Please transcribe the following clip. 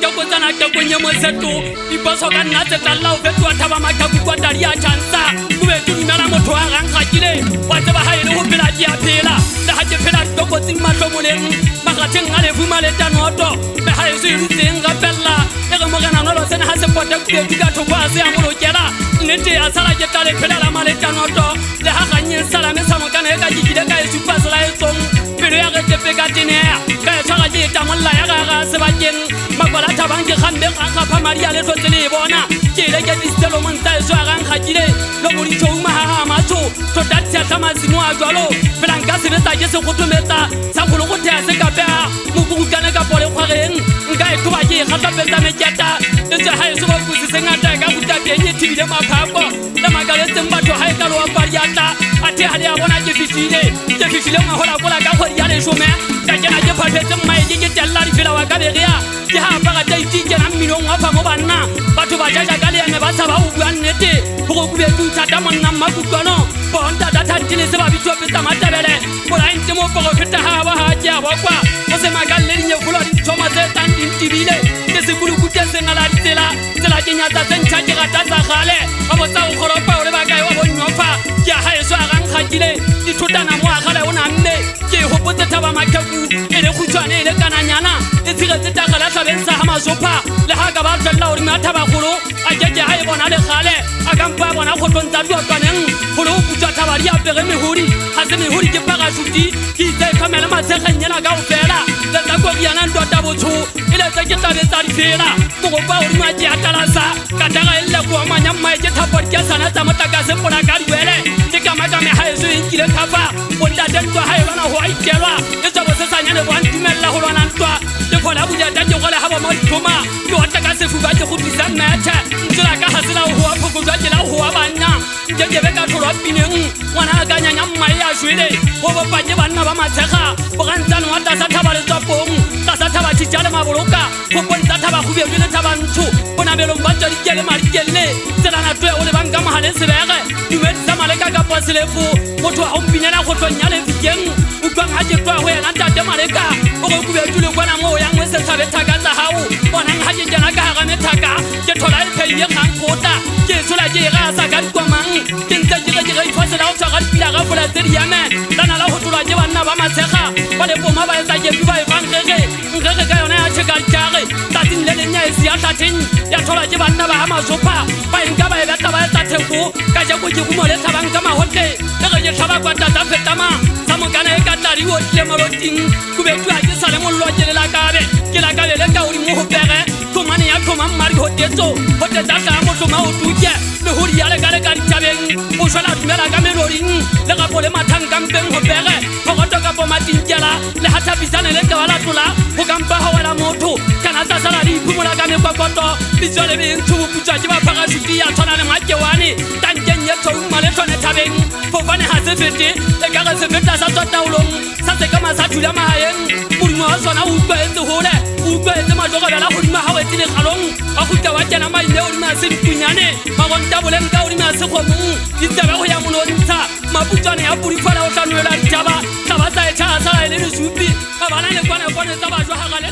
Toko tana toko nyemo setu iboso kana tetala ufetu ataba makabu kwa daria chansa kubetu nala moto aranga kile wataba haile hubila dia pela da haje pela toko tingma tomulen makaten ngale fumale tanoto be haye siru tinga bella ega mogana nolo sen hase pote kubetu gato kwase amulo jera nete asala jetale pela la male tanoto le hakanye sala mesa mogana ega jikide ka esu pasala esong pero ya ke pegatine ka tsaka jeta molla ya ga sebajen makwala tabange khambe ka pha maria le tsotsele bona ke le ke distelo monta so ga nkhatile lo bodi tshoma ha matho to datya tamazimo a jwalo pelanga se betsa ke se gotometa sa go go thya se ka pa mo go kana ka pole kgwareng nka e thoba ke ga tsa betsa me kyata e tsa ha e so ba kutsi se ngata ka buta tenye tibile maphako le magale tsembatho ha e ka lo wa pariata ate ha ya bona ke fitile ma hola bola ka khori ya le shome ka kena ke phapetse mai ke tella ri fela wa ka berea ke ha ba ga taiti ke na mmino ngwa fa mo banna batho ba jaja ka le ene ba sa ba u bua nnete go go be tu tsata monna makutlwana bonta data ntile se ba bitwa peta matabele bola ntse mo go feta ha ba ha ja ba kwa o se magalle di nyekulo di thoma tse tandi ntibile ke se bulu kutse se ngala ditsela tsela ke nyata tse ntšha ke rata tsa gale ba botsa o goropa o le ba kae wa bonyofa ke ha e so a gang khatile di thotana mo a gale o na nne ke hopotse thaba makaku e le khutshwane e le kananyana e tshiretse ta gala tlabeng sa ha masopa le ha ka ba tsella o rima thaba golo a ke ha e bona le gale a ka mpa bona go tlonta twa twaneng golo o putsa thaba di apere mehuri ha se mehuri ke parashuti ke itse kamela matseganyela ka o fela le tsa go yana ntota botho e le tsa ke tabe tsa di fela go ba o rima ke atalasa ka taga e le go amanya mai ke thapor ke sana tsa motaka se pona ka diwele ke ka maka me ha e so e kile thapa o nda dentwa ha e lona ho a itelwa e tsa bo se sanyane bo antumella ho lona ntwa ke khola buja ta ke gole ha ba mo thoma ke o taka se fuba ke go tlisa matcha ntsela ka hasela ho a phoko jwa ke la ho a banna ke ke be ka tholwa pineng ngwana ka nyanya mmai ya jwele ho bo pa ke banna ba matshega bo gantsana wa ta sa thaba le tsapong ta sa thaba tshitjale maboloka go bonta thaba go be le thaba ntsho bona belo ba tsari ke le mari ke le tsela na twe o le banka mahale se bege dume tsa maleka ka paselefu motho a umpinela go tlonya le fikeng o kwang ha ke twa ho yana tate maleka o go be tule kwana mo ya ngwe se tsabe thaka tsa hao bona ha ke jana ka ga methaka ke thola le pheye kgang kota ke tsola ke ga sa ka kwamang ke ntse ke ga ifasela o tshaka dipila ga fola tse di yame lana la ho tlola ke banna ba matshega ba le boma ba etsa ke ba e bangege ngege ka yona ya tsheka tjare tatin le nya e sia tatin ya thola ke banna ba ha masopa ba enka ba e bata ba etsa theko ka ja go ke go mo le thabang ka mahotle le ga je thaba kwa tata fetama sa mo kana e ka tari o tle maloting ku be twa ke sale mo lo ke la kabe le ka o di mo ho pere to mane ya to mamari ho tetso ho teta ka mo to ma o tuke le ho ya le ka tabeng o shona dumela ka meloring le ga pole mathang ka mpeng ho pere ho go toka po matinkela le hatha bisane le ka wala tlola ho kampa ha wala motho kana tsa sala di phumula ka mekokoto bizole be nthu butsa ke ba parashuti ya tshwana le makewane tankenye tso male tshone tabeng fo bane ha se fete le ka ga se feta sa tswa taulong sa se ka masa thula mahaeng murimo wa sona o kwetse hole o kwetse majoga bela go dima ha wetse le galong ba go tla wa tsena mai le o dima se dikunyane ba bonta boleng ka o dima se khomong ditaba go ya mono ntsha maputsane ya purifala o tlanwela ditaba taba tsa e tsa sala le supi ba bana le kwana tsa ba jwa ha ga le